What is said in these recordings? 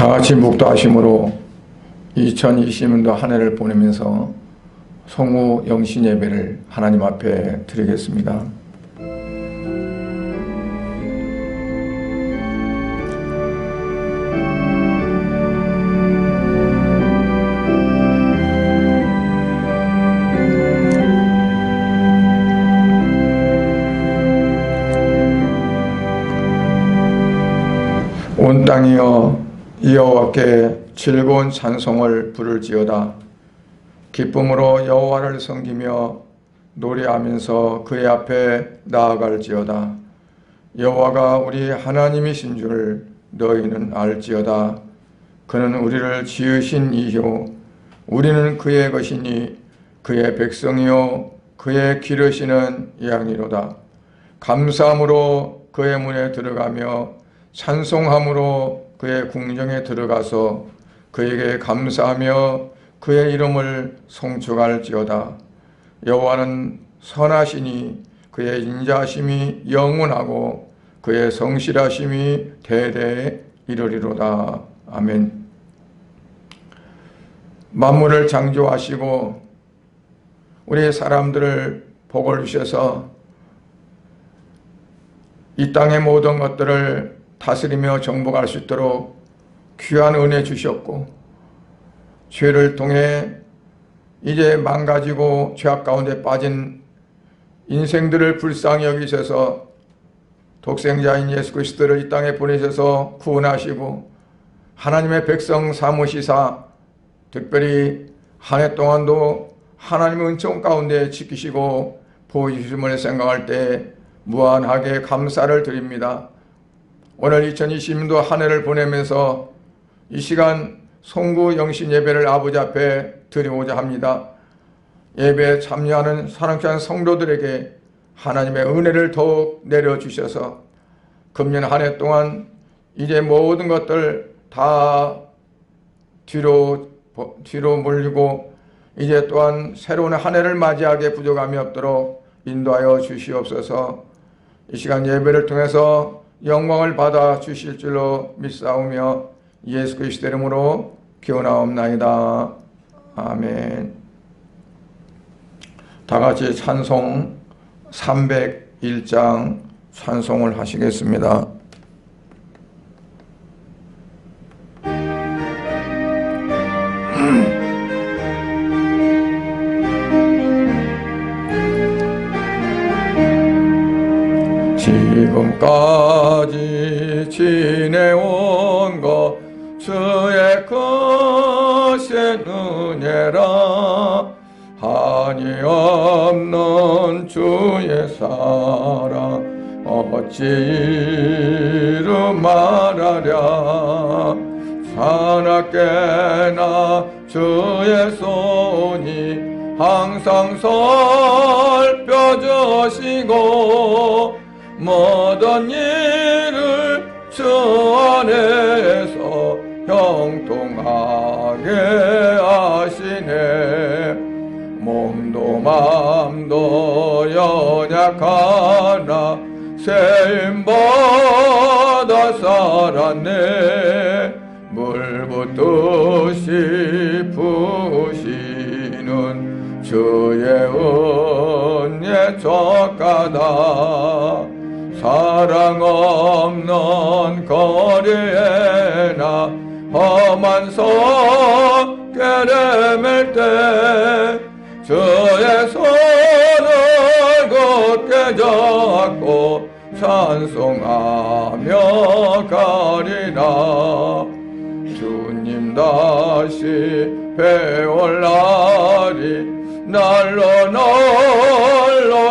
다 같이 묵도하심으로 2020년도 한 해를 보내면서 성우 영신 예배를 하나님 앞에 드리겠습니다. 온 땅이여 여호와께 즐거운 찬송을 부를지어다. 기쁨으로 여호와를 섬기며 노래하면서 그의 앞에 나아갈지어다. 여호와가 우리 하나님이신 줄 너희는 알지어다. 그는 우리를 지으신 이요 우리는 그의 것이니 그의 백성이요 그의 기르시는 양이로다. 감사함으로 그의 문에 들어가며 찬송함으로 그의 궁정에 들어가서 그에게 감사하며 그의 이름을 송축할지어다. 여호와는 선하시니 그의 인자하심이 영원하고 그의 성실하심이 대대에 이르리로다. 아멘. 만물을 창조하시고 우리 사람들을 복을 주셔서 이 땅의 모든 것들을 다스리며 정복할 수 있도록 귀한 은혜 주셨고, 죄를 통해 이제 망가지고 죄악 가운데 빠진 인생들을 불쌍히 여기셔서 독생자인 예수 그리스도를 이 땅에 보내셔서 구원하시고 하나님의 백성 삼으시사 특별히 한 해 동안도 하나님의 은총 가운데 지키시고 보여주심을 생각할 때 무한하게 감사를 드립니다. 오늘 2020년도 한 해를 보내면서 이 시간 송구 영신 예배를 아버지 앞에 드리고자 합니다. 예배에 참여하는 사랑하는 성도들에게 하나님의 은혜를 더욱 내려주셔서 금년 한 해 동안 이제 모든 것들 다 뒤로 물리고 이제 또한 새로운 한 해를 맞이하게 부족함이 없도록 인도하여 주시옵소서. 이 시간 예배를 통해서 영광을 받아 주실 줄로 믿사오며 예수 그리스도 이름으로 기원하옵나이다. 아멘. 다 같이 찬송 301장 찬송을 하시겠습니다. 지금까지 지내온 것 주의 크신 은혜라. 한이 없는 주의 사랑 어찌 이루 말하랴. 사납게나 주의 손이 항상 살펴주시고 모든 일을 주 안에서 형통하게 하시네. 몸도 맘도 연약하나 세임받아 살았네. 물붓듯이 부시는 주의 은혜 족하다. 사랑 없는 거리에나 험한 성결을 때 주의 손을 굳게 잡고 찬송하며 가리라. 주님 다시 배울 날이 날로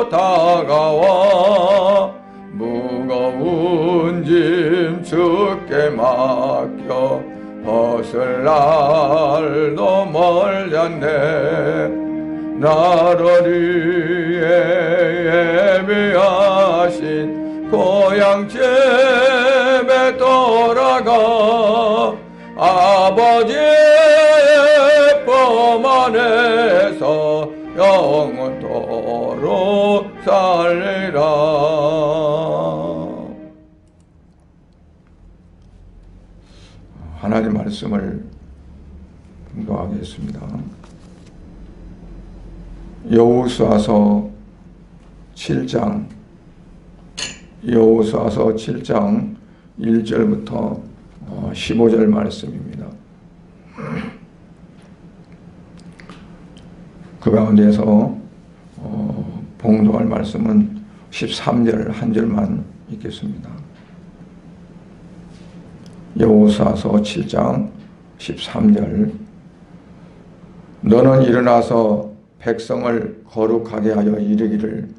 다가와 무거운 짐 주께 맡겨 벗을 날도 멀렸네. 나를 위해 예비하신 고향 집에 돌아가 아버지의 품 안에서 영원토록 살리라. 하나님 말씀을 공부하겠습니다. 여호수아서 7장 1절부터 15절 말씀입니다. 그 가운데서 봉독할 말씀은 13절 한 절만 읽겠습니다. 여호수아서 7장 13절. 너는 일어나서 백성을 거룩하게 하여 이르기를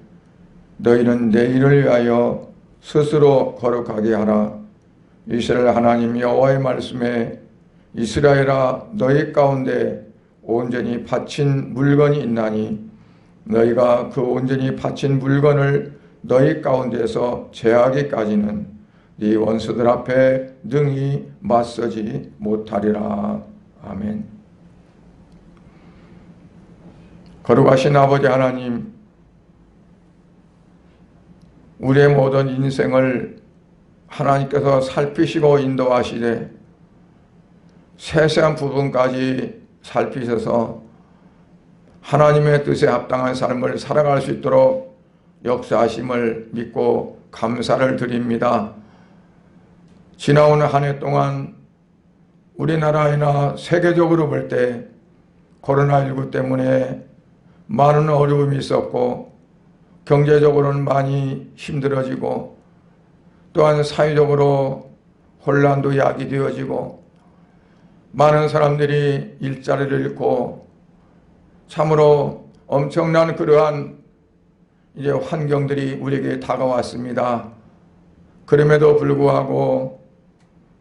너희는 내 이름을 위하여 스스로 거룩하게 하라. 이스라엘 하나님 여호와의 말씀에 이스라엘아 너희 가운데 온전히 바친 물건이 있나니 너희가 그 온전히 바친 물건을 너희 가운데서 제하기까지는 네 원수들 앞에 능히 맞서지 못하리라. 아멘. 거룩하신 아버지 하나님, 우리의 모든 인생을 하나님께서 살피시고 인도하시되 세세한 부분까지 살피셔서 하나님의 뜻에 합당한 삶을 살아갈 수 있도록 역사하심을 믿고 감사를 드립니다. 지나온 한 해 동안 우리나라이나 세계적으로 볼 때 코로나19 때문에 많은 어려움이 있었고 경제적으로는 많이 힘들어지고 또한 사회적으로 혼란도 야기되어지고 많은 사람들이 일자리를 잃고 참으로 엄청난 그러한 이제 환경들이 우리에게 다가왔습니다. 그럼에도 불구하고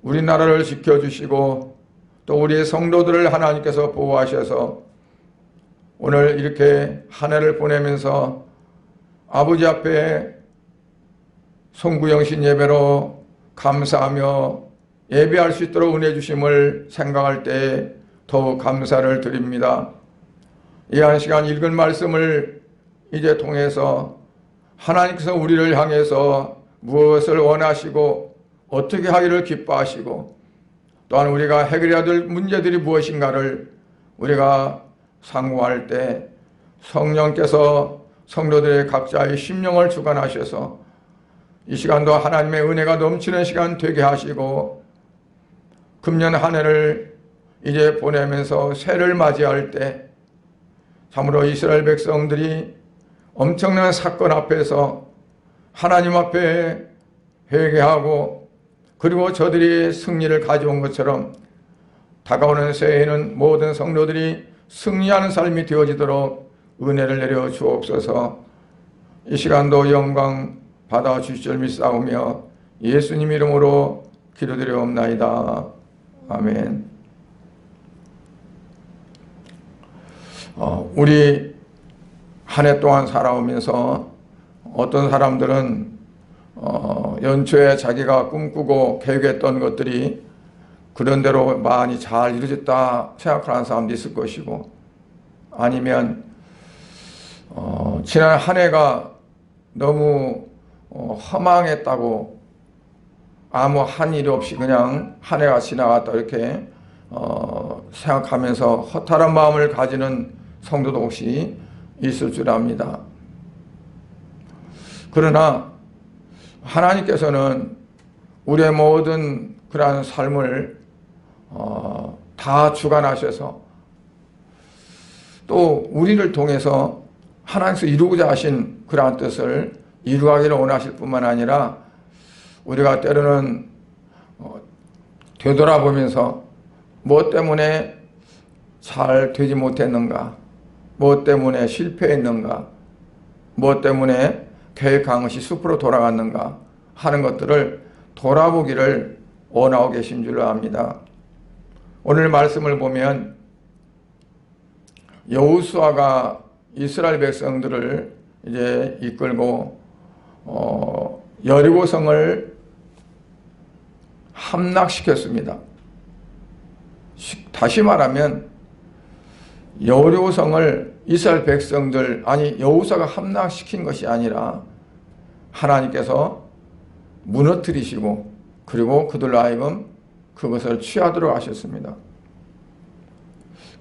우리나라를 지켜주시고 또 우리의 성도들을 하나님께서 보호하셔서 오늘 이렇게 한 해를 보내면서 아버지 앞에 송구영신 예배로 감사하며 예배할 수 있도록 은혜 주심을 생각할 때 더욱 감사를 드립니다. 이 한 시간 읽은 말씀을 이제 통해서 하나님께서 우리를 향해서 무엇을 원하시고 어떻게 하기를 기뻐하시고 또한 우리가 해결해야 될 문제들이 무엇인가를 우리가 상고할 때 성령께서 성도들의 각자의 심령을 주관하셔서 이 시간도 하나님의 은혜가 넘치는 시간 되게 하시고 금년 한 해를 이제 보내면서 새해를 맞이할 때 참으로 이스라엘 백성들이 엄청난 사건 앞에서 하나님 앞에 회개하고 그리고 저들이 승리를 가져온 것처럼 다가오는 새해에는 모든 성도들이 승리하는 삶이 되어지도록 은혜를 내려 주옵소서. 이 시간도 영광 받아 주시줄 믿사오며 예수님 이름으로 기도드리옵나이다. 아멘. 우리 한 해 동안 살아오면서 어떤 사람들은 연초에 자기가 꿈꾸고 계획했던 것들이 그런 대로 많이 잘 이루어졌다 생각하는 사람도 있을 것이고 아니면 지난 한 해가 너무 허망했다고 아무 한 일이 없이 그냥 한 해가 지나갔다 이렇게 생각하면서 허탈한 마음을 가지는 성도도 혹시 있을 줄 압니다. 그러나 하나님께서는 우리의 모든 그러한 삶을 다 주관하셔서 또 우리를 통해서 하나님께서 이루고자 하신 그러한 뜻을 이루기를 원하실 뿐만 아니라 우리가 때로는 되돌아보면서 무엇 때문에 잘 되지 못했는가, 무엇 때문에 실패했는가, 무엇 때문에 계획한 것이 숲으로 돌아갔는가 하는 것들을 돌아보기를 원하고 계신 줄로 압니다. 오늘 말씀을 보면 여호수아가 이스라엘 백성들을 이제 이끌고 여리고성을 함락시켰습니다. 다시 말하면 여리고성을 이스라엘 백성들 여호수아가 함락시킨 것이 아니라 하나님께서 무너뜨리시고 그리고 그들로 하여금 그것을 취하도록 하셨습니다.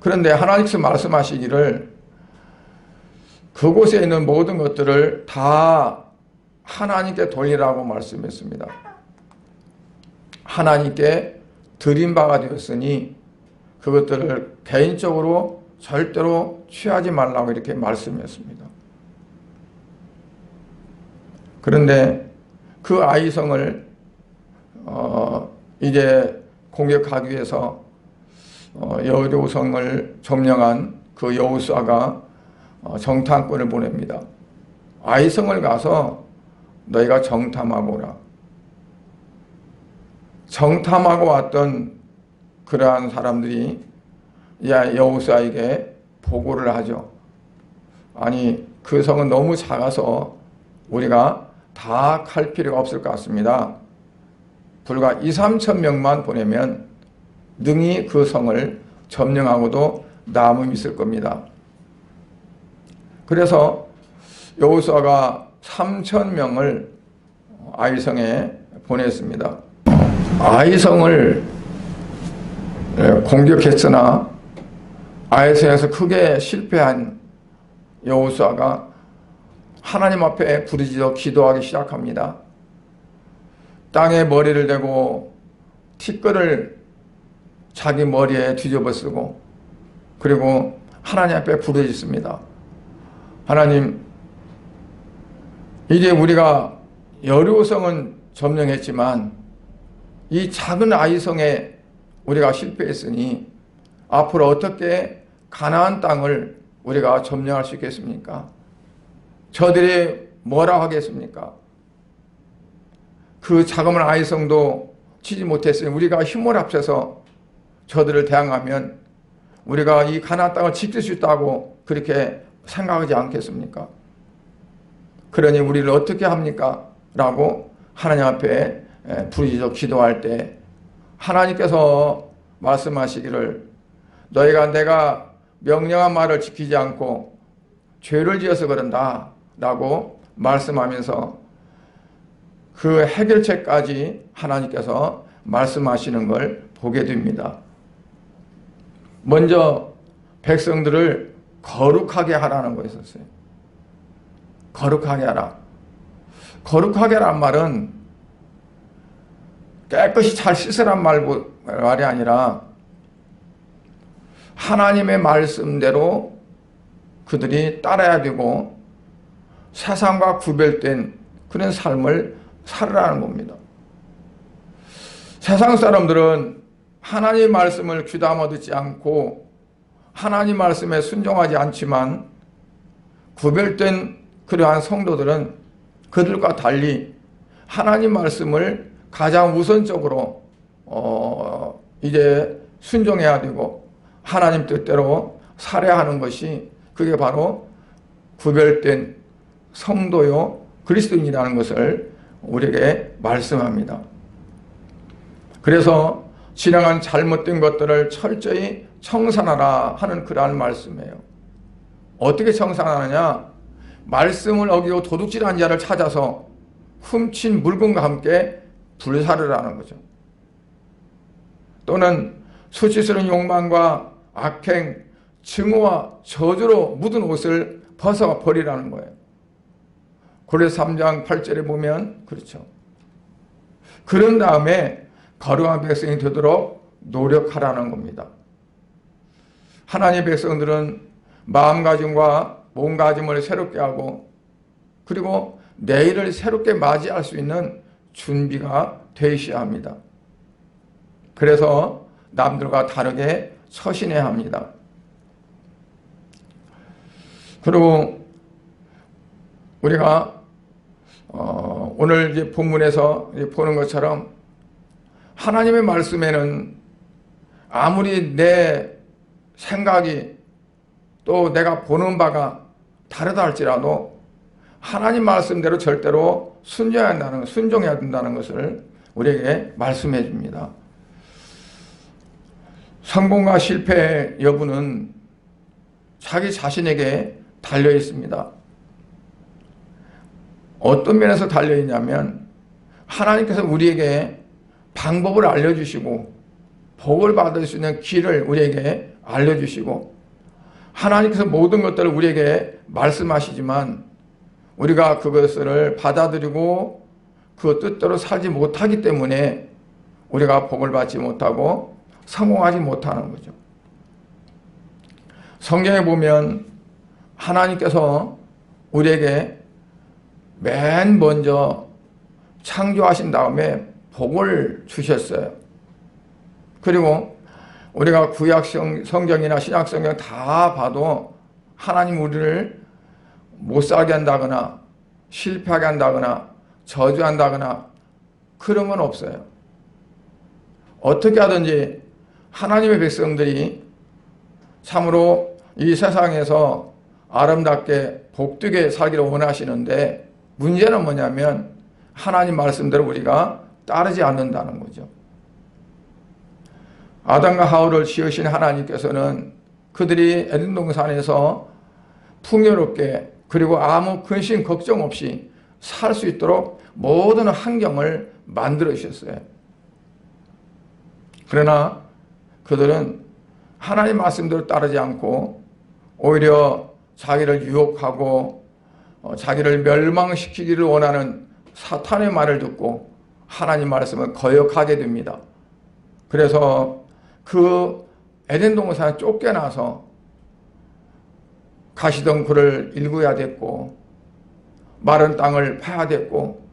그런데 하나님께서 말씀하시기를 그곳에 있는 모든 것들을 다 하나님께 돌리라고 말씀했습니다. 하나님께 드린 바가 되었으니 그것들을 개인적으로 절대로 취하지 말라고 이렇게 말씀했습니다. 그런데 그 아이성을 이제 공격하기 위해서 여리고성을 점령한 그 여호수아가 정탐꾼을 보냅니다. 아이성을 가서 너희가 정탐하고 오라. 정탐하고 왔던 그러한 사람들이 여호수아에게 보고를 하죠. 아니, 그 성은 너무 작아서 우리가 다 갈 필요가 없을 것 같습니다. 불과 2, 3천 명만 보내면 능히 그 성을 점령하고도 남음이 있을 겁니다. 그래서 여호수아가 3천 명을 아이성에 보냈습니다. 아이성을 공격했으나 아이성에서 크게 실패한 여호수아가 하나님 앞에 부르짖어 기도하기 시작합니다. 땅에 머리를 대고 티끌을 자기 머리에 뒤집어 쓰고 그리고 하나님 앞에 부르짖습니다. 하나님, 이제 우리가 여리고성은 점령했지만 이 작은 아이성에 우리가 실패했으니 앞으로 어떻게 가나안 땅을 우리가 점령할 수 있겠습니까? 저들이 뭐라 하겠습니까? 그 자그마한 아이성도 치지 못했으니 우리가 힘을 합쳐서 저들을 대항하면 우리가 이 가나안 땅을 지킬 수 있다고 그렇게 생각하지 않겠습니까? 그러니 우리를 어떻게 합니까? 라고 하나님 앞에 부르짖어 기도할 때 하나님께서 말씀하시기를 너희가 내가 명령한 말을 지키지 않고 죄를 지어서 그런다 라고 말씀하면서 그 해결책까지 하나님께서 말씀하시는 걸 보게 됩니다. 먼저 백성들을 거룩하게 하라는 거였었어요. 거룩하게 하라. 거룩하게 하란 말은 깨끗이 잘 씻으란 말이 아니라 하나님의 말씀대로 그들이 따라야 되고 세상과 구별된 그런 삶을 살으라는 겁니다. 세상 사람들은 하나님의 말씀을 귀담아 듣지 않고 하나님 말씀에 순종하지 않지만 구별된 그러한 성도들은 그들과 달리 하나님 말씀을 가장 우선적으로 이제 순종해야 되고 하나님 뜻대로 살아야 하는 것이 그게 바로 구별된 성도요 그리스도인이라는 것을 우리에게 말씀합니다. 그래서 지나간 잘못된 것들을 철저히 청산하라 하는 그러한 말씀이에요. 어떻게 청산하느냐? 말씀을 어기고 도둑질한 자를 찾아서 훔친 물건과 함께 불사르라는 거죠. 또는 수치스러운 욕망과 악행, 증오와 저주로 묻은 옷을 벗어버리라는 거예요. 고린도서 3장 8절에 보면 그렇죠. 그런 다음에 거룩한 백성이 되도록 노력하라는 겁니다. 하나님의 백성들은 마음가짐과 몸가짐을 새롭게 하고 그리고 내일을 새롭게 맞이할 수 있는 준비가 되셔야 합니다. 그래서 남들과 다르게 서신해야 합니다. 그리고 우리가 오늘 이제 본문에서 보는 것처럼 하나님의 말씀에는 아무리 내 생각이 또 내가 보는 바가 다르다 할지라도 하나님 말씀대로 절대로 순종해야 된다는 것을 우리에게 말씀해 줍니다. 성공과 실패의 여부는 자기 자신에게 달려 있습니다. 어떤 면에서 달려 있냐면 하나님께서 우리에게 방법을 알려주시고 복을 받을 수 있는 길을 우리에게 알려주시고 하나님께서 모든 것들을 우리에게 말씀하시지만 우리가 그것을 받아들이고 그 뜻대로 살지 못하기 때문에 우리가 복을 받지 못하고 성공하지 못하는 거죠. 성경에 보면 하나님께서 우리에게 맨 먼저 창조하신 다음에 복을 주셨어요. 그리고 우리가 구약 성경이나 신약 성경 다 봐도 하나님 우리를 못 살게 한다거나 실패하게 한다거나 저주한다거나 그런 건 없어요. 어떻게 하든지 하나님의 백성들이 참으로 이 세상에서 아름답게 복되게 살기를 원하시는데 문제는 뭐냐면 하나님 말씀대로 우리가 따르지 않는다는 거죠. 아담과 하와를 지으신 하나님께서는 그들이 에덴 동산에서 풍요롭게 그리고 아무 근심 걱정 없이 살 수 있도록 모든 환경을 만들어 주셨어요. 그러나 그들은 하나님 말씀대로 따르지 않고 오히려 자기를 유혹하고 자기를 멸망시키기를 원하는 사탄의 말을 듣고 하나님 말씀을 거역하게 됩니다. 그래서 그 에덴 동산에 쫓겨나서 가시던 굴을 일구야 됐고 마른 땅을 파야 됐고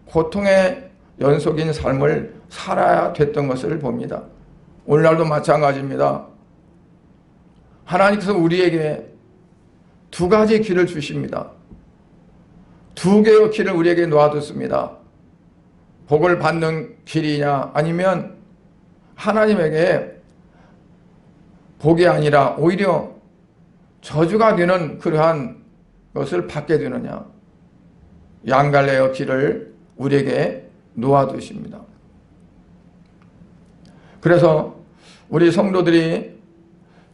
고통의 연속인 삶을 살아야 됐던 것을 봅니다. 오늘날도 마찬가지입니다. 하나님께서 우리에게 두 가지 길을 주십니다. 두 개의 길을 우리에게 놓아뒀습니다. 복을 받는 길이냐 아니면 하나님에게 복이 아니라 오히려 저주가 되는 그러한 것을 받게 되느냐. 양갈래의 길을 우리에게 놓아두십니다. 그래서 우리 성도들이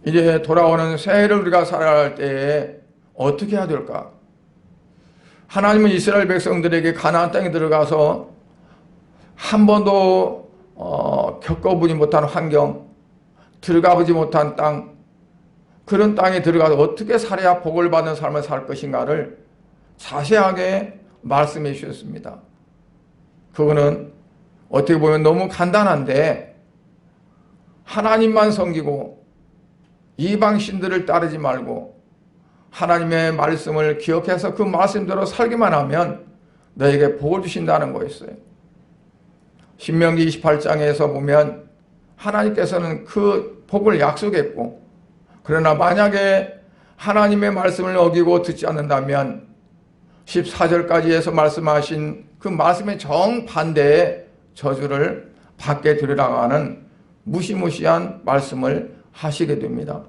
이제 돌아오는 새해를 우리가 살아갈 때에 어떻게 해야 될까? 하나님은 이스라엘 백성들에게 가나안 땅에 들어가서 한 번도 겪어보지 못한 환경, 들어가보지 못한 땅, 그런 땅에 들어가서 어떻게 살아야 복을 받는 삶을 살 것인가를 자세하게 말씀해 주셨습니다. 그거는 어떻게 보면 너무 간단한데 하나님만 섬기고 이방 신들을 따르지 말고 하나님의 말씀을 기억해서 그 말씀대로 살기만 하면 너에게 복을 주신다는 거였어요. 신명기 28장에서 보면 하나님께서는 그 복을 약속했고 그러나 만약에 하나님의 말씀을 어기고 듣지 않는다면 14절까지 해서 말씀하신 그 말씀의 정반대의 저주를 받게 되리라고 하는 무시무시한 말씀을 하시게 됩니다.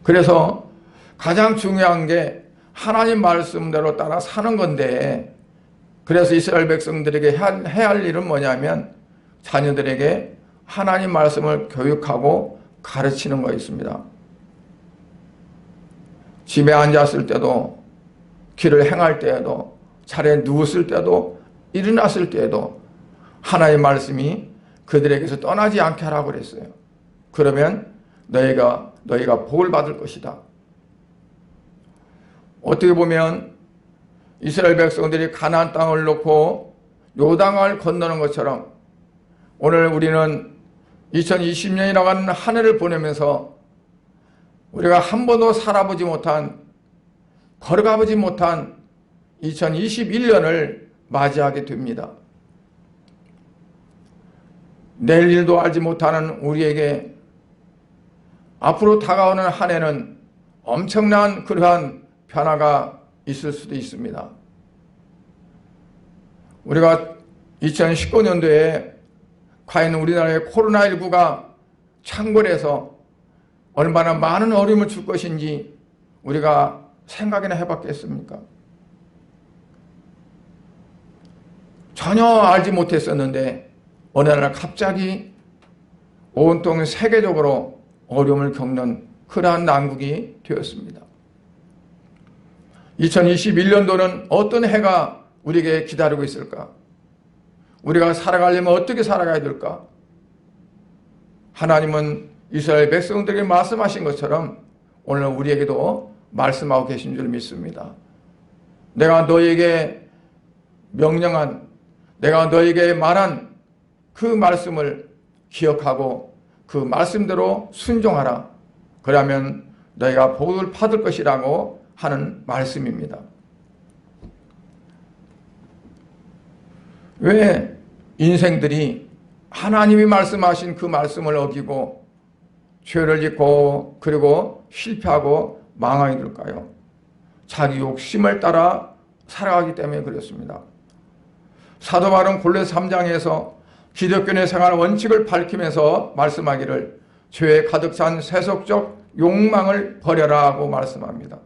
그래서 가장 중요한 게 하나님 말씀대로 따라 사는 건데 그래서 이스라엘 백성들에게 해야 할 일은 뭐냐면 자녀들에게 하나님 말씀을 교육하고 가르치는 거 있습니다. 집에 앉았을 때도 길을 행할 때에도 차례에 누웠을 때도 일어났을 때에도 하나님의 말씀이 그들에게서 떠나지 않게 하라고 그랬어요. 그러면 너희가 복을 받을 것이다. 어떻게 보면 이스라엘 백성들이 가나안 땅을 놓고 요단강을 건너는 것처럼 오늘 우리는 2020년이라고 하는 한 해를 보내면서 우리가 한 번도 살아보지 못한 걸어가보지 못한 2021년을 맞이하게 됩니다. 내일 일도 알지 못하는 우리에게 앞으로 다가오는 한 해는 엄청난 그러한 변화가 있을 수도 있습니다. 우리가 2019년도에 과연 우리나라의 코로나19가 창궐해서 얼마나 많은 어려움을 줄 것인지 우리가 생각이나 해봤겠습니까? 전혀 알지 못했었는데 어느 날 갑자기 온통 세계적으로 어려움을 겪는 그러한 난국이 되었습니다. 2021년도는 어떤 해가 우리에게 기다리고 있을까? 우리가 살아가려면 어떻게 살아가야 될까? 하나님은 이스라엘 백성들에게 말씀하신 것처럼 오늘 우리에게도 말씀하고 계신 줄 믿습니다. 내가 너에게 명령한, 내가 너에게 말한 그 말씀을 기억하고 그 말씀대로 순종하라. 그러면 너희가 복을 받을 것이라고 하는 말씀입니다. 왜 인생들이 하나님이 말씀하신 그 말씀을 어기고 죄를 짓고 그리고 실패하고 망하게 될까요? 자기 욕심을 따라 살아가기 때문에 그렇습니다. 사도 바울은 골로새 3장에서 기독교의 생활 원칙을 밝히면서 말씀하기를 죄에 가득 찬 세속적 욕망을 버려라 하고 말씀합니다.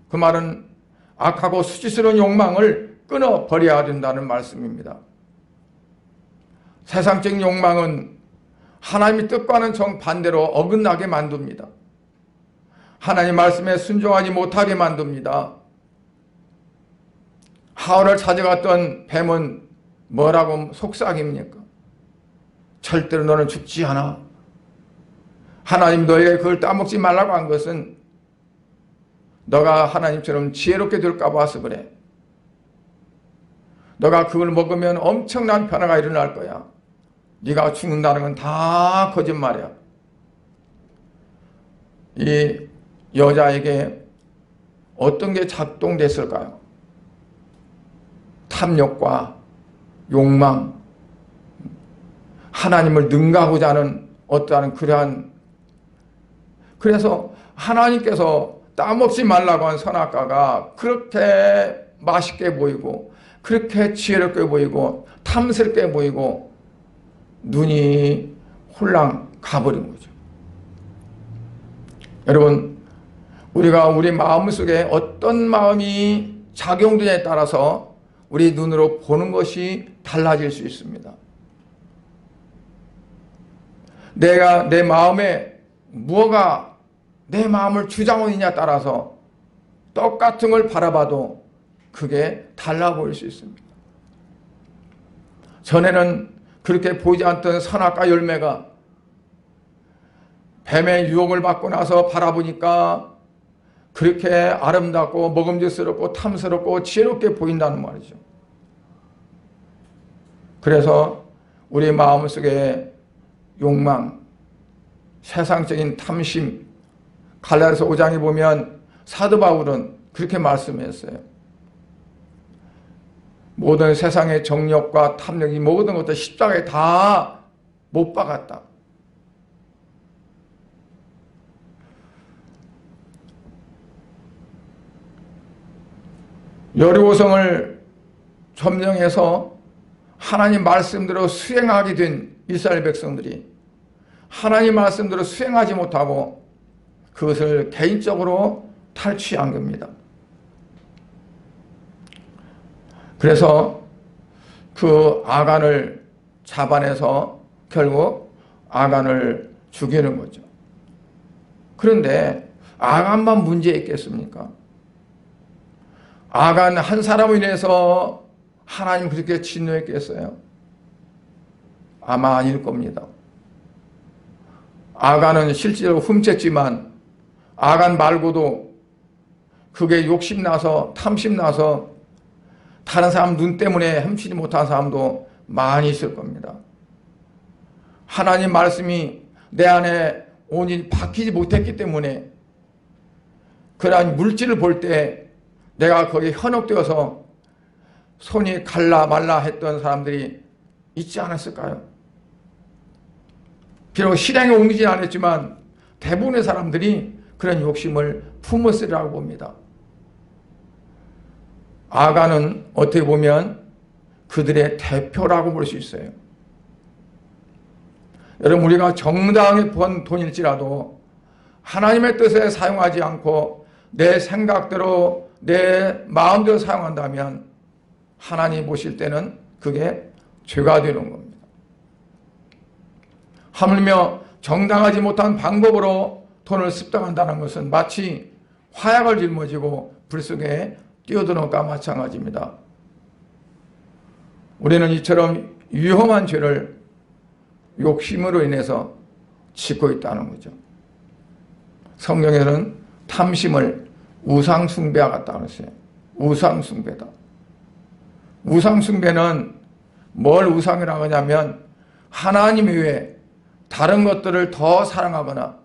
그 말은 악하고 수치스러운 욕망을 끊어 버려야 된다는 말씀입니다. 세상적인 욕망은 하나님의 뜻과는 정반대로 어긋나게 만듭니다. 하나님 말씀에 순종하지 못하게 만듭니다. 하와를 찾아갔던 뱀은 뭐라고 속삭입니까? 절대로 너는 죽지 않아. 하나님 너에게 그걸 따먹지 말라고 한 것은 너가 하나님처럼 지혜롭게 될까 봐서 그래. 너가 그걸 먹으면 엄청난 변화가 일어날 거야. 네가 죽는다는 건 다 거짓말이야. 이 여자에게 어떤 게 작동됐을까요? 탐욕과 욕망, 하나님을 능가하고자 하는 어떠한 그러한, 그래서 하나님께서 따먹지 말라고 한 선악과가 그렇게 맛있게 보이고 그렇게 지혜롭게 보이고 탐스럽게 보이고 눈이 홀랑 가버린 거죠. 여러분, 우리가 우리 마음속에 어떤 마음이 작용되냐에 따라서 우리 눈으로 보는 것이 달라질 수 있습니다. 내가 내 마음에 무엇가 내 마음을 주장하고 있냐에 따라서 똑같은 걸 바라봐도 그게 달라 보일 수 있습니다. 전에는 그렇게 보이지 않던 선악과 열매가 뱀의 유혹을 받고 나서 바라보니까 그렇게 아름답고 먹음직스럽고 탐스럽고 지혜롭게 보인다는 말이죠. 그래서 우리 마음속에 욕망, 세상적인 탐심, 갈라디아서 5장에 보면 사도 바울은 그렇게 말씀했어요. 모든 세상의 정욕과 탐욕이 모든 것들 십자가에 다 못 박았다. 여리고성을 점령해서 하나님 말씀대로 수행하게 된 이스라엘 백성들이 하나님 말씀대로 수행하지 못하고 그것을 개인적으로 탈취한 겁니다. 그래서 그 아간을 잡아내서 결국 아간을 죽이는 거죠. 그런데 아간만 문제 있겠습니까? 아간 한 사람으로 인해서 하나님 그렇게 진노했겠어요? 아마 아닐 겁니다. 아간은 실제로 훔쳤지만 아간 말고도 그게 욕심나서 탐심나서 다른 사람 눈 때문에 훔치지 못한 사람도 많이 있을 겁니다. 하나님 말씀이 내 안에 온전히 박히지 못했기 때문에 그러한 물질을 볼 때 내가 거기에 현혹되어서 손이 갈라 말라 했던 사람들이 있지 않았을까요? 비록 실행에 옮기지 않았지만 대부분의 사람들이 그런 욕심을 품었으리라고 봅니다. 아간은 어떻게 보면 그들의 대표라고 볼 수 있어요. 여러분, 우리가 정당하게 번 돈일지라도 하나님의 뜻에 사용하지 않고 내 생각대로 내 마음대로 사용한다면 하나님 보실 때는 그게 죄가 되는 겁니다. 하물며 정당하지 못한 방법으로 돈을 습득한다는 것은 마치 화약을 짊어지고 불 속에 뛰어드는 것과 마찬가지입니다. 우리는 이처럼 위험한 죄를 욕심으로 인해서 짓고 있다는 거죠. 성경에는 탐심을 우상숭배와 같다 그랬어요. 우상숭배다. 우상숭배는 뭘 우상이라고 하냐면 하나님 외에 다른 것들을 더 사랑하거나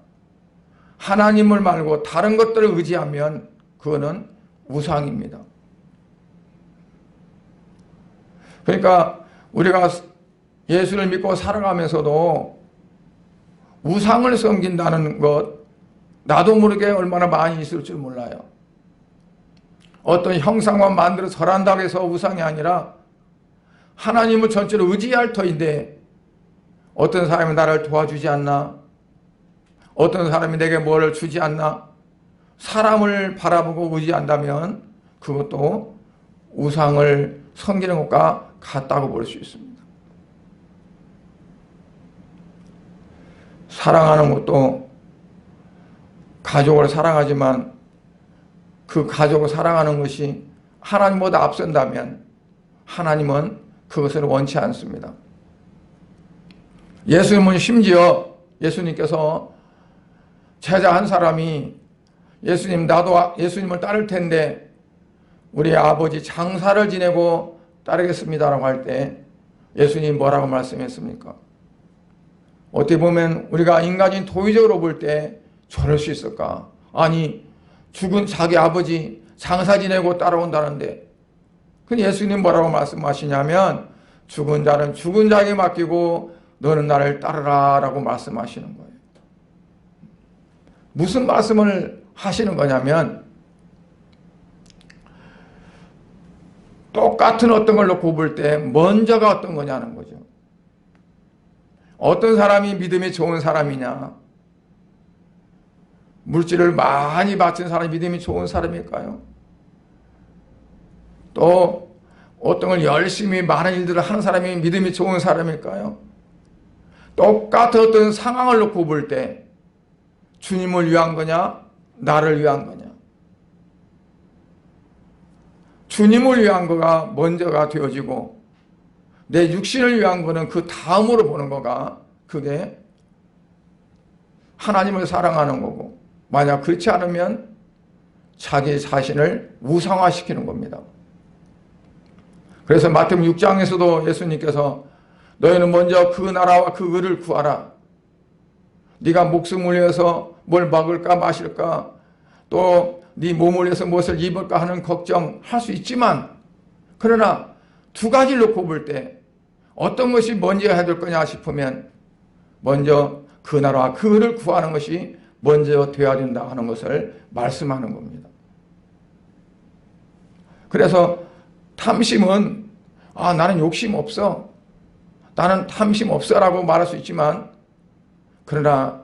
하나님을 말고 다른 것들을 의지하면 그거는 우상입니다. 그러니까 우리가 예수를 믿고 살아가면서도 우상을 섬긴다는 것, 나도 모르게 얼마나 많이 있을 줄 몰라요. 어떤 형상만 만들어 절한다고 해서 우상이 아니라 하나님을 전체로 의지할 터인데 어떤 사람이 나를 도와주지 않나? 어떤 사람이 내게 뭘 주지 않나? 사람을 바라보고 의지한다면 그것도 우상을 섬기는 것과 같다고 볼 수 있습니다. 사랑하는 것도 가족을 사랑하지만 그 가족을 사랑하는 것이 하나님보다 앞선다면 하나님은 그것을 원치 않습니다. 예수님은 심지어 예수님께서 제자 한 사람이 예수님, 나도 예수님을 따를 텐데 우리 아버지 장사를 지내고 따르겠습니다라고 할 때 예수님 뭐라고 말씀했습니까? 어떻게 보면 우리가 인간인 도의적으로 볼 때 저럴 수 있을까? 아니, 죽은 자기 아버지 장사 지내고 따라온다는데 근데 예수님 뭐라고 말씀하시냐면 죽은 자는 죽은 자에게 맡기고 너는 나를 따르라 라고 말씀하시는 거예요. 무슨 말씀을 하시는 거냐면 똑같은 어떤 걸 놓고 볼 때 먼저가 어떤 거냐는 거죠. 어떤 사람이 믿음이 좋은 사람이냐? 물질을 많이 바친 사람이 믿음이 좋은 사람일까요? 또 어떤 걸 열심히 많은 일들을 하는 사람이 믿음이 좋은 사람일까요? 똑같은 어떤 상황을 놓고 볼 때 주님을 위한 거냐? 나를 위한 거냐? 주님을 위한 거가 먼저가 되어지고 내 육신을 위한 거는 그 다음으로 보는 거가 그게 하나님을 사랑하는 거고 만약 그렇지 않으면 자기 자신을 우상화시키는 겁니다. 그래서 마태복음 6장에서도 예수님께서 너희는 먼저 그 나라와 그 의를 구하라. 네가 목숨을 위해서 뭘 먹을까 마실까 또 네 몸을 위해서 무엇을 입을까 하는 걱정할 수 있지만 그러나 두 가지를 놓고 볼 때 어떤 것이 먼저 해야 될 거냐 싶으면 먼저 그 나라와 그 의를 구하는 것이 먼저 되어야 된다 하는 것을 말씀하는 겁니다. 그래서 탐심은 나는 욕심 없어. 나는 탐심 없어 라고 말할 수 있지만 그러나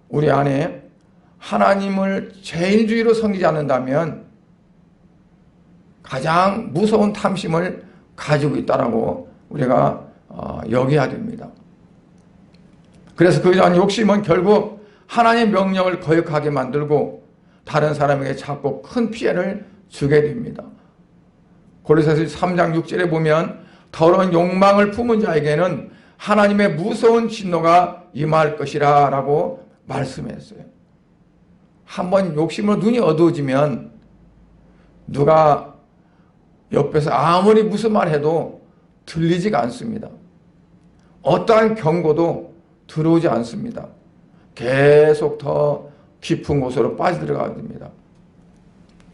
우리 안에 하나님을 죄인주의로 섬기지 않는다면 가장 무서운 탐심을 가지고 있다라고 우리가 여겨야 됩니다. 그래서 그러한 욕심은 결국 하나님의 명령을 거역하게 만들고 다른 사람에게 자꾸 큰 피해를 주게 됩니다. 골로새서 3장 6절에 보면 더러운 욕망을 품은 자에게는 하나님의 무서운 진노가 임할 것이라 라고 말씀했어요. 한번 욕심으로 눈이 어두워지면 누가 옆에서 아무리 무슨 말 해도 들리지가 않습니다. 어떠한 경고도 들어오지 않습니다. 계속 더 깊은 곳으로 빠져들어가게 됩니다.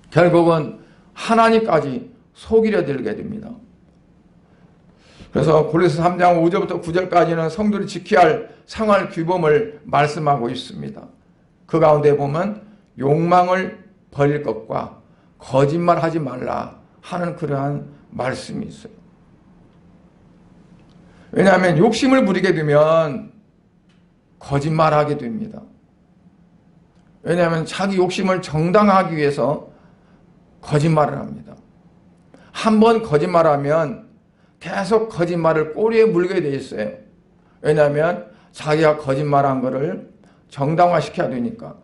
결국은 하나님까지 속이려 들게 됩니다. 그래서 골로새 3장 5절부터 9절까지는 성도들이 지켜야 할 생활 규범을 말씀하고 있습니다. 그 가운데 보면 욕망을 버릴 것과 거짓말하지 말라 하는 그러한 말씀이 있어요. 왜냐하면 욕심을 부리게 되면 거짓말하게 됩니다. 왜냐하면 자기 욕심을 정당화하기 위해서 거짓말을 합니다. 한번 거짓말하면 계속 거짓말을 꼬리에 물게 돼 있어요. 왜냐하면 자기가 거짓말한 것을 정당화시켜야 되니까.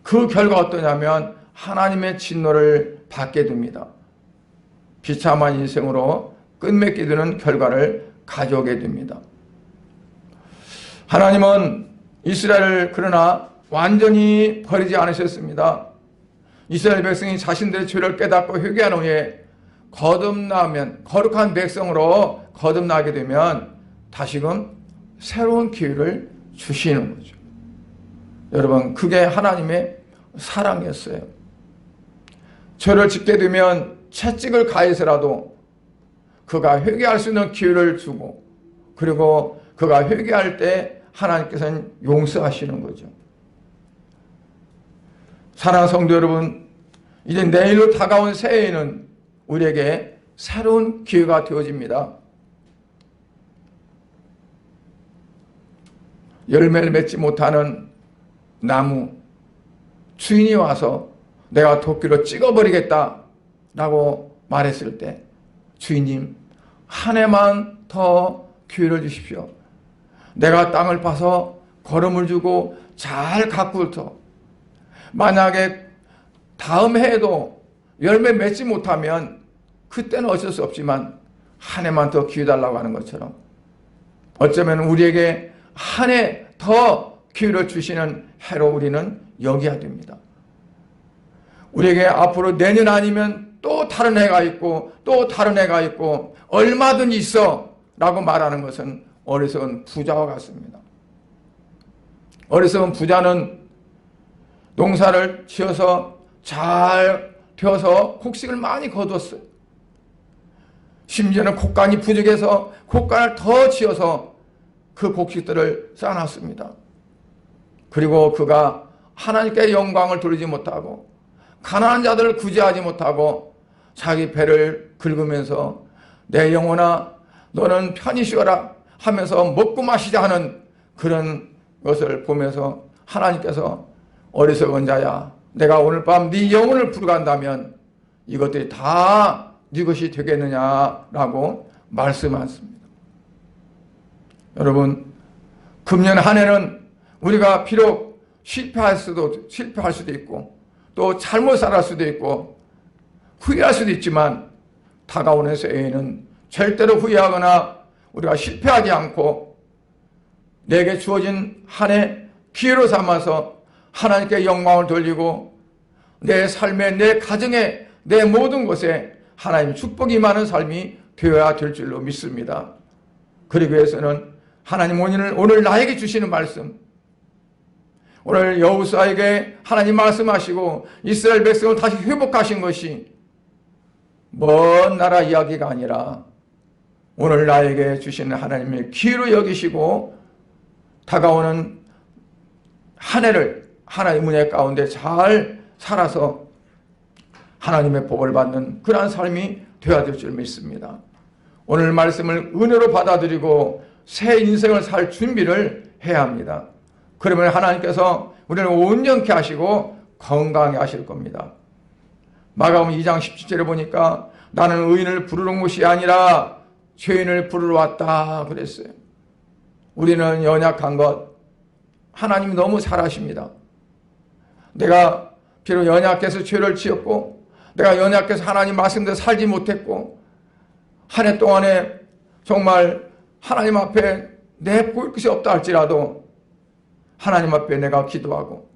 그 결과 어떠냐면 하나님의 진노를 받게 됩니다. 비참한 인생으로 끝맺게 되는 결과를 가져오게 됩니다. 하나님은 이스라엘을 그러나 완전히 버리지 않으셨습니다. 이스라엘 백성이 자신들의 죄를 깨닫고 회개한 후에 거듭나면, 거룩한 백성으로 거듭나게 되면 다시금 새로운 기회를 주시는 거죠. 여러분, 그게 하나님의 사랑이었어요. 죄를 짓게 되면 채찍을 가해서라도 그가 회개할 수 있는 기회를 주고, 그리고 그가 회개할 때 하나님께서는 용서하시는 거죠. 사랑하는 성도 여러분, 이제 내일로 다가온 새해에는 우리에게 새로운 기회가 되어집니다. 열매를 맺지 못하는 나무, 주인이 와서 내가 도끼로 찍어버리겠다라고 말했을 때, 주인님, 한 해만 더 기회를 주십시오. 내가 땅을 파서 거름을 주고 잘 가꾸어서 만약에 다음 해에도 열매 맺지 못하면 그때는 어쩔 수 없지만 한 해만 더 기회 달라고 하는 것처럼 어쩌면 우리에게 한 해 더 기회를 주시는 해로 우리는 여겨야 됩니다. 우리에게 앞으로 내년 아니면 또 다른 해가 있고 또 다른 해가 있고 얼마든지 있어 라고 말하는 것은 어리석은 부자와 같습니다. 어리석은 부자는 농사를 지어서 잘 되어서 곡식을 많이 거뒀어요. 심지어는 곡간이 부족해서 곡간을 더 지어서 그 곡식들을 쌓아놨습니다. 그리고 그가 하나님께 영광을 돌리지 못하고 가난한 자들을 구제하지 못하고 자기 배를 긁으면서 내 영혼아 너는 편히 쉬어라 하면서 먹고 마시자 하는 그런 것을 보면서 하나님께서 어리석은 자야, 내가 오늘 밤 네 영혼을 불간다면 이것들이 다 네 것이 되겠느냐라고 말씀하셨습니다. 여러분, 금년 한 해는 우리가 비록 실패할 수도 있고 또 잘못 살할 수도 있고 후회할 수도 있지만 다가오는 새해에는 절대로 후회하거나 우리가 실패하지 않고 내게 주어진 한 해 기회로 삼아서 하나님께 영광을 돌리고 내 삶에, 내 가정에, 내 모든 곳에 하나님의 축복이 많은 삶이 되어야 될 줄로 믿습니다. 그러기 위해서는 하나님 오늘 나에게 주시는 말씀, 오늘 여호수아에게 하나님 말씀하시고 이스라엘 백성을 다시 회복하신 것이 먼 나라 이야기가 아니라 오늘 나에게 주시는 하나님의 기회로 여기시고 다가오는 한 해를 하나님의 은혜 가운데 잘 살아서 하나님의 복을 받는 그러한 삶이 되어야 될 줄 믿습니다. 오늘 말씀을 은혜로 받아들이고 새 인생을 살 준비를 해야 합니다. 그러면 하나님께서 우리를 온전케 하시고 건강하게 하실 겁니다. 마가복음 2장 17절에 보니까 나는 의인을 부르는 곳이 아니라 죄인을 부르러 왔다 그랬어요. 우리는 연약한 것, 하나님이 너무 잘하십니다. 내가 비록 연약해서 죄를 지었고 내가 연약해서 하나님 말씀대로 살지 못했고 한 해 동안에 정말 하나님 앞에 내 볼 것이 없다 할지라도 하나님 앞에 내가 기도하고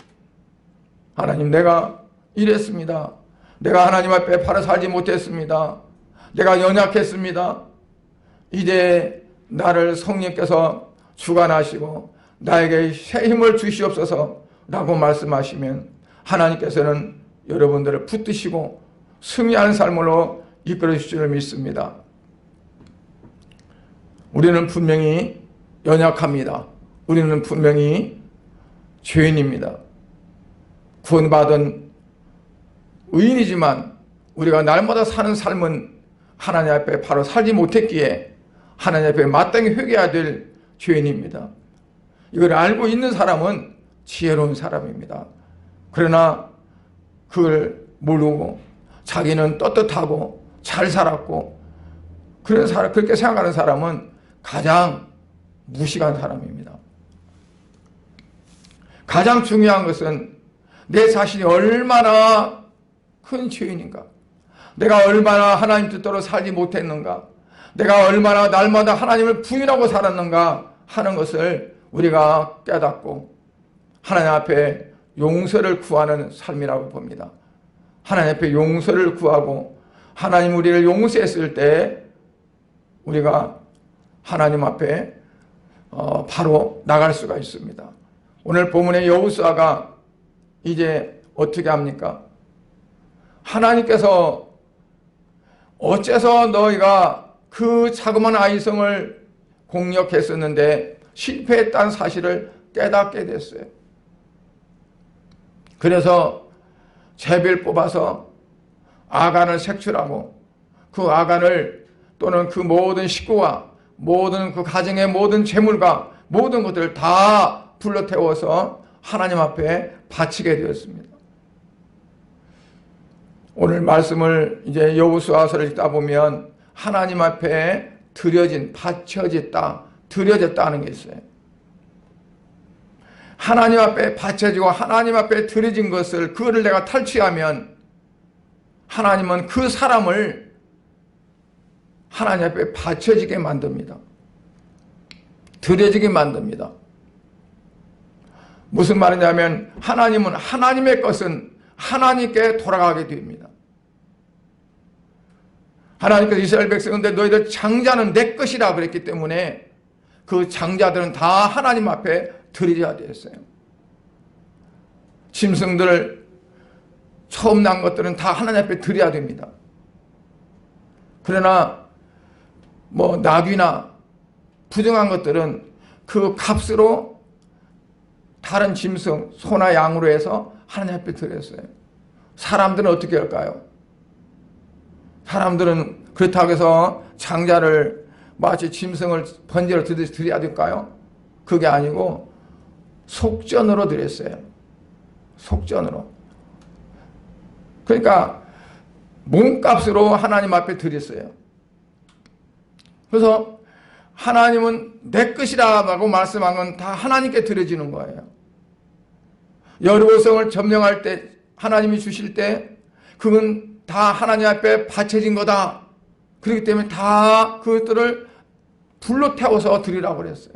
하나님 내가 이랬습니다. 내가 하나님 앞에 바로 살지 못했습니다. 내가 연약했습니다. 이제 나를 성령께서 주관하시고 나에게 새 힘을 주시옵소서 라고 말씀하시면 하나님께서는 여러분들을 붙드시고 승리하는 삶으로 이끌어 주실 줄 믿습니다. 우리는 분명히 연약합니다. 우리는 분명히 죄인입니다. 구원받은 의인이지만 우리가 날마다 사는 삶은 하나님 앞에 바로 살지 못했기에 하나님 앞에 마땅히 회개해야 될 죄인입니다. 이걸 알고 있는 사람은 지혜로운 사람입니다. 그러나 그걸 모르고 자기는 떳떳하고 잘 살았고 그런 사람, 그렇게 생각하는 사람은 가장 무식한 사람입니다. 가장 중요한 것은 내 자신이 얼마나 큰 죄인인가, 내가 얼마나 하나님 뜻대로 살지 못했는가, 내가 얼마나 날마다 하나님을 부인하고 살았는가 하는 것을 우리가 깨닫고 하나님 앞에 용서를 구하는 삶이라고 봅니다. 하나님 앞에 용서를 구하고 하나님 우리를 용서했을 때 우리가 하나님 앞에 바로 나갈 수가 있습니다. 오늘 본문의 여호수아가 이제 어떻게 합니까? 하나님께서 어째서 너희가 그 자그마한 아이성을 공격했었는데 실패했다는 사실을 깨닫게 됐어요. 그래서 제비를 뽑아서 아간을 색출하고 그 아간을 또는 그 모든 식구와 모든 그 가정의 모든 재물과 모든 것들을 다 불러 태워서 하나님 앞에 바치게 되었습니다. 오늘 말씀을 이제 여호수아서를 읽다 보면 하나님 앞에 드려졌다는 게 있어요. 하나님 앞에 바쳐지고 하나님 앞에 드려진 것을 그거를 내가 탈취하면 하나님은 그 사람을 하나님 앞에 바쳐지게 만듭니다. 드려지게 만듭니다. 무슨 말이냐면 하나님은 하나님의 것은 하나님께 돌아가게 됩니다. 하나님께서 이스라엘 백성인데 너희들 장자는 내 것이라 그랬기 때문에 그 장자들은 다 하나님 앞에 드려야 되었어요. 짐승들 처음 난 것들은 다 하나님 앞에 드려야 됩니다. 그러나 나귀나 부정한 것들은 그 값으로 다른 짐승 소나 양으로 해서 하나님 앞에 드렸어요. 사람들은 어떻게 할까요? 사람들은 그렇다고 해서 장자를 마치 짐승을 번제로 드리듯이 드려야 될까요? 그게 아니고 속전으로 드렸어요. 속전으로. 그러니까 몸값으로 하나님 앞에 드렸어요. 그래서 하나님은 내 것이라고 말씀한 건 다 하나님께 드려지는 거예요. 여리고성을 점령할 때 하나님이 주실 때 그건 다 하나님 앞에 바쳐진 거다. 그렇기 때문에 다 그것들을 불로 태워서 드리라고 그랬어요.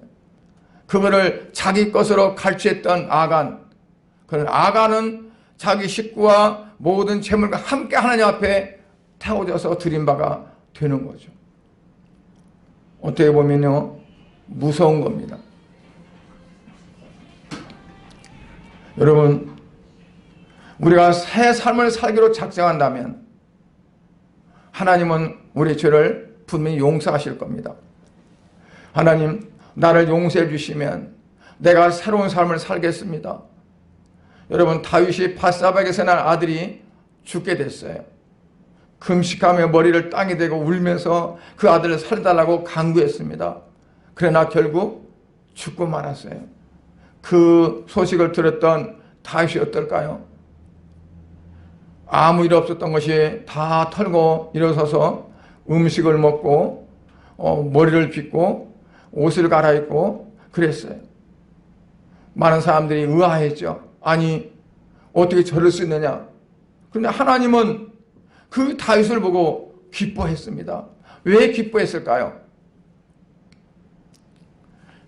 그거를 자기 것으로 갈취했던 아간. 그런 아간은 자기 식구와 모든 재물과 함께 하나님 앞에 태워져서 드린 바가 되는 거죠. 어떻게 보면요, 무서운 겁니다. 여러분, 우리가 새 삶을 살기로 작정한다면 하나님은 우리 죄를 분명히 용서하실 겁니다. 하나님, 나를 용서해 주시면 내가 새로운 삶을 살겠습니다. 여러분, 다윗이 밧사바에서 난 아들이 죽게 됐어요. 금식하며 머리를 땅에 대고 울면서 그 아들을 살려달라고 간구했습니다. 그러나 결국 죽고 말았어요. 그 소식을 들었던 다윗이 어떨까요? 아무 일 없었던 것이 다 털고 일어서서 음식을 먹고 머리를 빗고 옷을 갈아입고 그랬어요. 많은 사람들이 의아했죠. 아니, 어떻게 저럴 수 있느냐? 그런데 하나님은 그 다윗을 보고 기뻐했습니다. 왜 기뻐했을까요?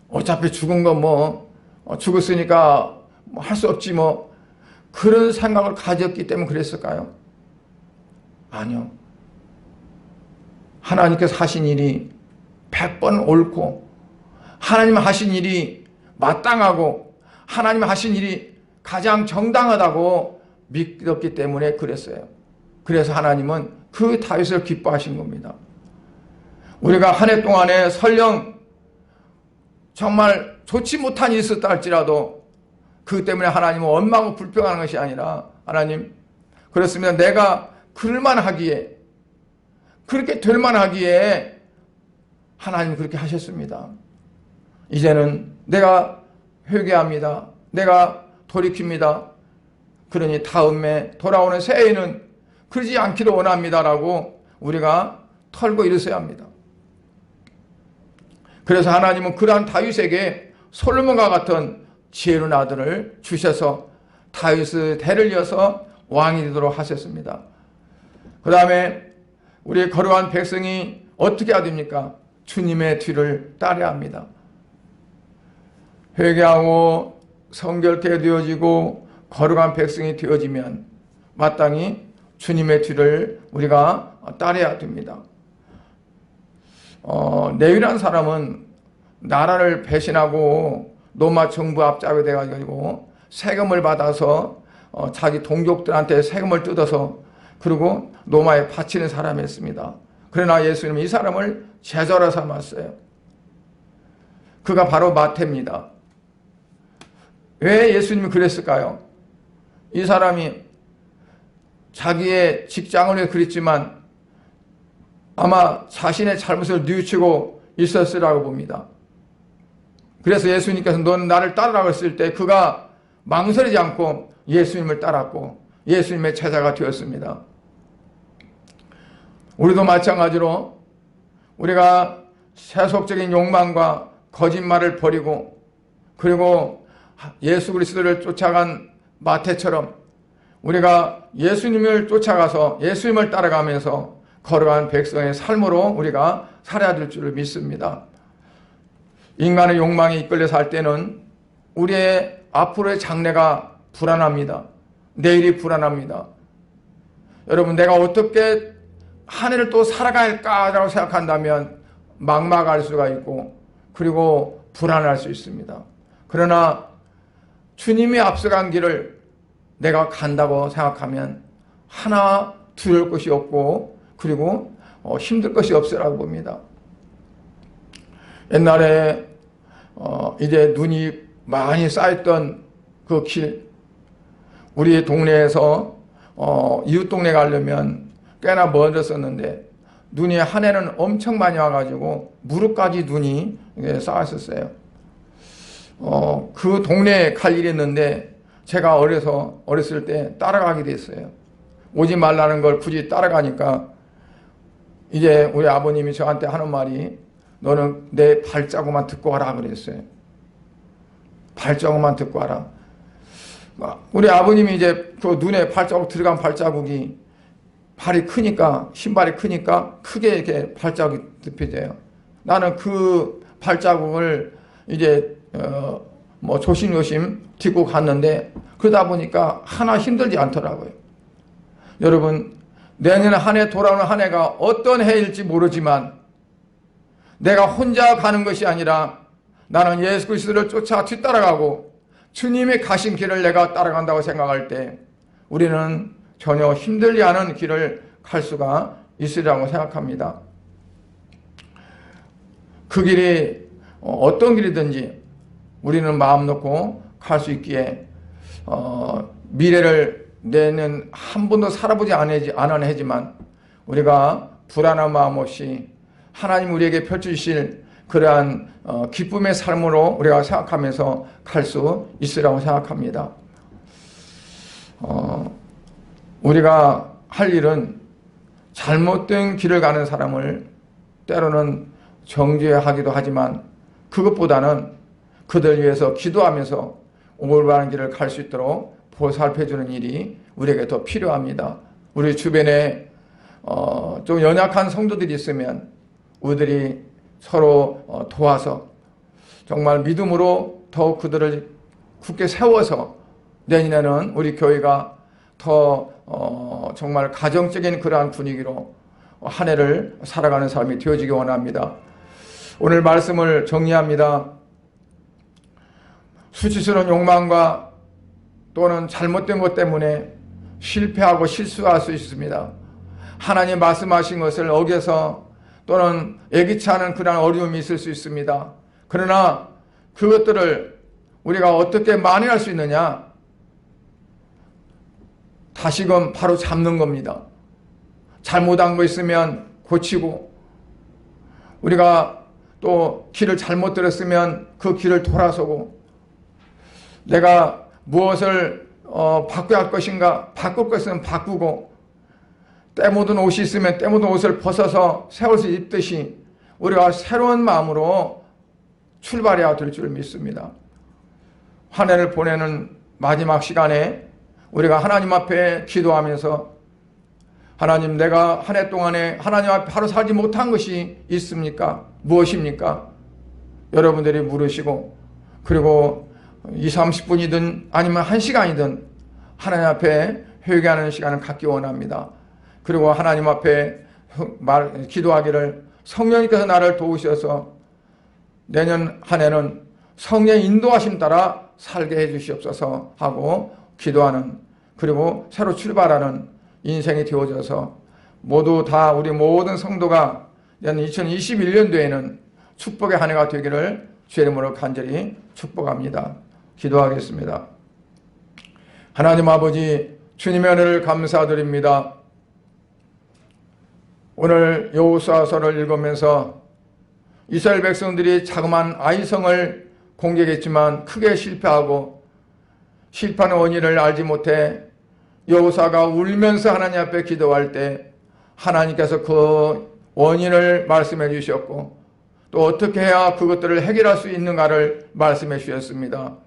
어차피 죽은 건 죽었으니까 할 수 없지 그런 생각을 가졌기 때문에 그랬을까요? 아니요. 하나님께서 하신 일이 100번 옳고 하나님 하신 일이 마땅하고 하나님 하신 일이 가장 정당하다고 믿었기 때문에 그랬어요. 그래서 하나님은 그 다윗을 기뻐하신 겁니다. 우리가 한 해 동안에 설령 정말 좋지 못한 일이 있었다 할지라도 그 때문에 하나님은 원망하고 불평하는 것이 아니라 하나님, 그렇습니다. 내가 그럴만하기에 그렇게 될만하기에 하나님 그렇게 하셨습니다. 이제는 내가 회개합니다. 내가 돌이킵니다. 그러니 다음에 돌아오는 새해에는 그러지 않기를 원합니다라고 우리가 털고 일어서야 합니다. 그래서 하나님은 그러한 다윗에게 솔로몬과 같은 지혜로운 아들을 주셔서 다윗의 대를 이어서 왕이 되도록 하셨습니다. 그 다음에 우리 거룩한 백성이 어떻게 해야 됩니까? 주님의 뒤를 따라야 합니다. 회개하고 성결케 되어지고 거룩한 백성이 되어지면 마땅히 주님의 뒤를 우리가 따라야 됩니다. 레위라는 사람은 나라를 배신하고 로마 정부 앞잡이 돼가지고 세금을 받아서 자기 동족들한테 세금을 뜯어서 그리고 로마에 바치는 사람이었습니다. 그러나 예수님은 이 사람을 제자로 삼았어요. 그가 바로 마태입니다. 왜 예수님이 그랬을까요? 이 사람이 자기의 직장을 위해 그랬지만 아마 자신의 잘못을 뉘우치고 있었으라고 봅니다. 그래서 예수님께서 너는 나를 따르라고 했을 때 그가 망설이지 않고 예수님을 따랐고 예수님의 제자가 되었습니다. 우리도 마찬가지로 우리가 세속적인 욕망과 거짓말을 버리고 그리고 예수 그리스도를 쫓아간 마태처럼 우리가 예수님을 쫓아가서 예수님을 따라가면서 거룩한 백성의 삶으로 우리가 살아야 될 줄 믿습니다. 인간의 욕망에 이끌려 살 때는 우리의 앞으로의 장래가 불안합니다. 내일이 불안합니다. 여러분, 내가 어떻게 한 해를 또 살아갈까라고 생각한다면 막막할 수가 있고 그리고 불안할 수 있습니다. 그러나 주님이 앞서간 길을 내가 간다고 생각하면 하나 두려울 것이 없고 그리고 힘들 것이 없으라고 봅니다. 옛날에 이제 눈이 많이 쌓였던 그 길, 우리 동네에서 이웃 동네 가려면 꽤나 멀었었는데 눈이 한 해는 엄청 많이 와가지고 무릎까지 눈이 쌓였었어요. 그 동네에 갈 일이 있는데 제가 어렸을 때 따라가게 됐어요. 오지 말라는 걸 굳이 따라가니까 이제 우리 아버님이 저한테 하는 말이 너는 내 발자국만 듣고 가라 그랬어요. 발자국만 듣고 가라. 우리 아버님이 이제 그 눈에 발자국 들어간 발자국이 발이 크니까 신발이 크니까 크게 이렇게 발자국이 덮여져요. 나는 그 발자국을 이제 조심조심 딛고 갔는데 그러다 보니까 하나 힘들지 않더라고요. 여러분, 내년 한 해 돌아오는 한 해가 어떤 해일지 모르지만 내가 혼자 가는 것이 아니라 나는 예수 그리스도를 쫓아 뒤따라가고 주님의 가신 길을 내가 따라간다고 생각할 때 우리는 전혀 힘들지 않은 길을 갈 수가 있으리라고 생각합니다. 그 길이 어떤 길이든지 우리는 마음 놓고 갈 수 있기에 미래를 내는 한 번도 살아보지 않은 해지만 우리가 불안한 마음 없이 하나님 우리에게 펼쳐주실 그러한 기쁨의 삶으로 우리가 생각하면서 갈 수 있으라고 생각합니다. 우리가 할 일은 잘못된 길을 가는 사람을 때로는 정죄하기도 하지만 그것보다는 그들 위해서 기도하면서 올바른 길을 갈 수 있도록 보살펴주는 일이 우리에게 더 필요합니다. 우리 주변에 좀 연약한 성도들이 있으면 우리들이 서로 도와서 정말 믿음으로 더 그들을 굳게 세워서 내년에는 우리 교회가 더 정말 가정적인 그러한 분위기로 한 해를 살아가는 삶이 되어지기 원합니다. 오늘 말씀을 정리합니다. 수치스러운 욕망과 또는 잘못된 것 때문에 실패하고 실수할 수 있습니다. 하나님 말씀하신 것을 어겨서 또는 예기치 않은 그런 어려움이 있을 수 있습니다. 그러나 그것들을 우리가 어떻게 만회할 수 있느냐? 다시금 바로 잡는 겁니다. 잘못한 거 있으면 고치고 우리가 또 길을 잘못 들었으면 그 길을 돌아서고 내가 무엇을 바꿔야 할 것인가 바꿀 것은 바꾸고 때 묻은 옷이 있으면 때 묻은 옷을 벗어서 새 옷을 입듯이 우리가 새로운 마음으로 출발해야 될 줄 믿습니다. 한 해를 보내는 마지막 시간에 우리가 하나님 앞에 기도하면서 하나님, 내가 한 해 동안에 하나님 앞에 하루 살지 못한 것이 있습니까? 무엇입니까? 여러분들이 물으시고 그리고 20-30분이든 아니면 1시간이든 하나님 앞에 회개하는 시간을 갖기 원합니다. 그리고 하나님 앞에 기도하기를 성령님께서 나를 도우셔서 내년 한 해는 성령의 인도하심 따라 살게 해주시옵소서 하고 기도하는, 그리고 새로 출발하는 인생이 되어져서 모두 다 우리 모든 성도가 2021년도에는 축복의 한 해가 되기를 주의 이름으로 간절히 축복합니다. 기도하겠습니다. 하나님 아버지, 주님의 은혜를 감사드립니다. 오늘 여호수아서를 읽으면서 이스라엘 백성들이 자그마한 아이성을 공격했지만 크게 실패하고, 실패하는 원인을 알지 못해 여호수아가 울면서 하나님 앞에 기도할 때 하나님께서 그 원인을 말씀해 주셨고, 또 어떻게 해야 그것들을 해결할 수 있는가를 말씀해 주셨습니다.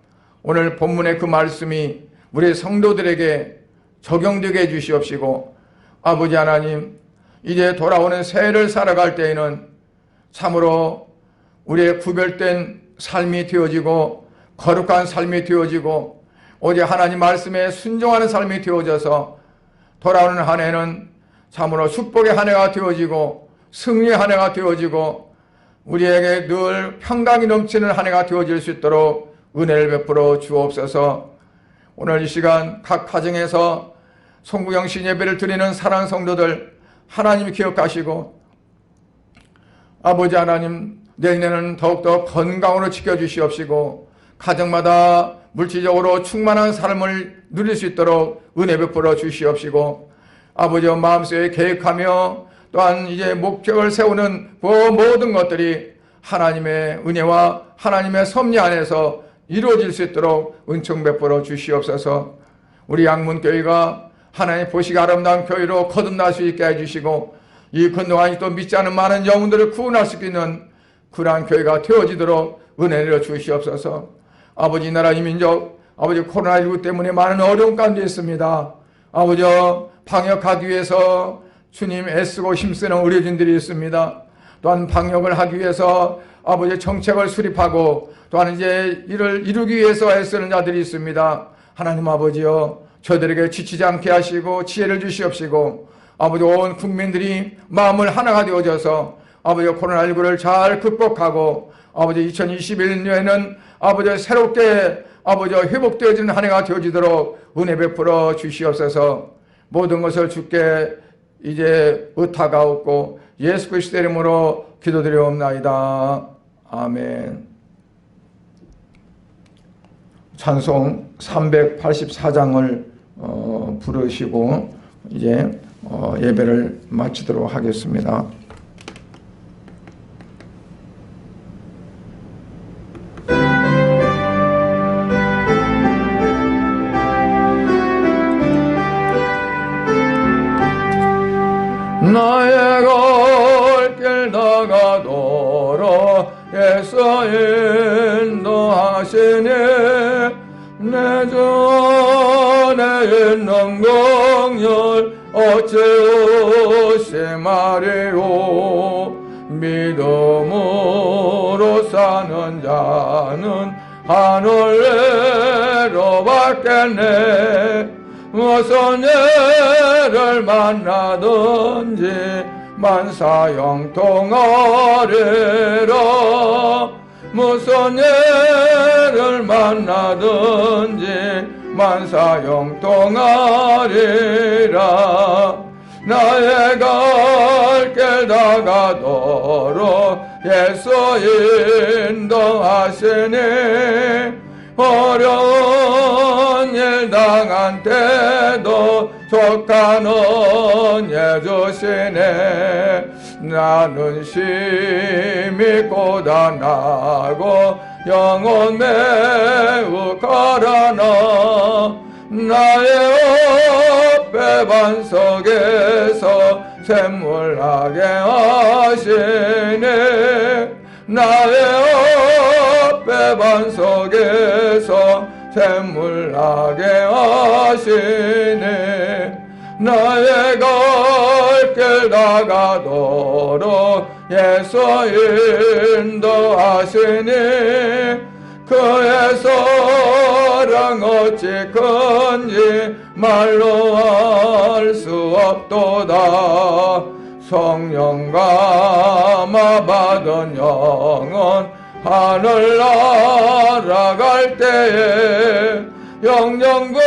오늘 본문의 그 말씀이 우리 성도들에게 적용되게 해주시옵시고, 아버지 하나님, 이제 돌아오는 새해를 살아갈 때에는 참으로 우리의 구별된 삶이 되어지고 거룩한 삶이 되어지고 오직 하나님 말씀에 순종하는 삶이 되어져서 돌아오는 한 해는 참으로 축복의 한 해가 되어지고 승리의 한 해가 되어지고 우리에게 늘 평강이 넘치는 한 해가 되어질 수 있도록 은혜를 베풀어 주옵소서. 오늘 이 시간 각 가정에서 송구영신 예배를 드리는 사랑하는 성도들 하나님이 기억하시고, 아버지 하나님, 내년에는 더욱더 건강으로 지켜주시옵시고 가정마다 물질적으로 충만한 삶을 누릴 수 있도록 은혜 베풀어 주시옵시고, 아버지와 마음속에 계획하며 또한 이제 목적을 세우는 모든 것들이 하나님의 은혜와 하나님의 섭리 안에서 이루어질 수 있도록 은총 베풀어 주시옵소서. 우리 양문교회가 하나님 보시기 아름다운 교회로 거듭날 수 있게 해주시고, 이 그동안 또 믿지 않은 많은 영혼들을 구원할 수 있는 그러한 교회가 되어지도록 은혜를 주시옵소서. 아버지, 나라 이 민족, 아버지 코로나19 때문에 많은 어려움 가운데 있습니다. 아버지, 방역하기 위해서 주님 애쓰고 힘쓰는 의료진들이 있습니다. 또한 방역을 하기 위해서 아버지 정책을 수립하고 또한 이제 이를 이루기 위해서 애쓰는 자들이 있습니다. 하나님 아버지여, 저들에게 지치지 않게 하시고 지혜를 주시옵시고, 아버지 온 국민들이 마음을 하나가 되어져서 아버지 코로나19를 잘 극복하고 아버지 2021년에는 아버지 새롭게 아버지 회복되어지는 한 해가 되어지도록 은혜 베풀어 주시옵소서. 모든 것을 주께 이제 의탁하옵고 예수 그리스도 이름으로 기도드리옵나이다. 아멘. 찬송 384장을 부르시고 이제 예배를 마치도록 하겠습니다. 나의 갈 길 다가도록 예수 인도하시니 내 전에 있는 공열 어찌 말이오. 믿음으로 사는 자는 하늘로 받겠네. 무슨 일을 만나든지 만사형통하리라. 무슨 일을 만나든지 만사형통하리라. 나의 갈 길 다가도록 예수 인도하시니 어려운 일 당한 때도 족한 은혜 주시네. 나는 심히 고단하고 영혼 매우 가라나. 나의 배반 속에서 샘물나게 하시네. 나의 배반 속에서 샘물나게 하시네. 나의 갈 길 다가도록 예수 인도하시니 그의 사랑 어찌 큰지 말로 알 수 없도다. 성령 감화 받은 영혼 하늘 날아갈 때에 영영거를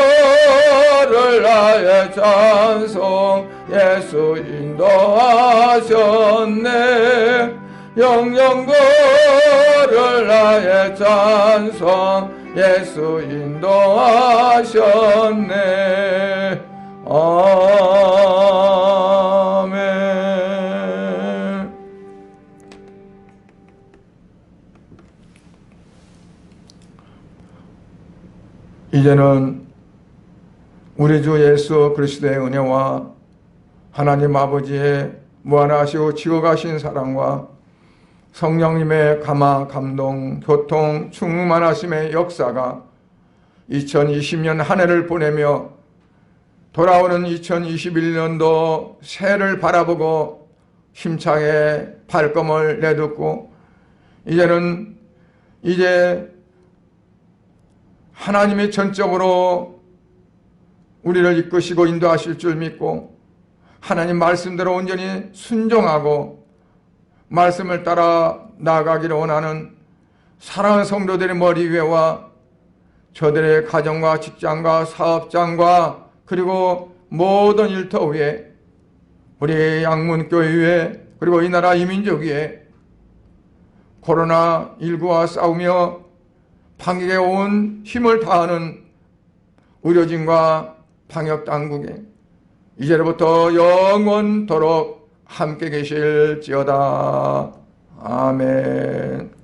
나의 찬송 예수 인도하셨네. 영영거를 나의 찬송 예수 인도하셨네. 아멘. 이제는 우리 주 예수 그리스도의 은혜와 하나님 아버지의 무한하시고 지어가신 사랑과 성령님의 감화, 감동, 교통, 충만하심의 역사가 2020년 한 해를 보내며 돌아오는 2021년도 새해를 바라보고 힘차게 발걸음을 내딛고 이제 하나님이 전적으로 우리를 이끄시고 인도하실 줄 믿고 하나님 말씀대로 온전히 순종하고 말씀을 따라 나아가기를 원하는 사랑하는 성도들의 머리 위에와 저들의 가정과 직장과 사업장과 그리고 모든 일터 위에 우리 양문교회 위에 그리고 이 나라 이민족 위에 코로나19와 싸우며 방역에 온 힘을 다하는 의료진과 방역당국에 이제로부터 영원토록 함께 계실지어다. 아멘.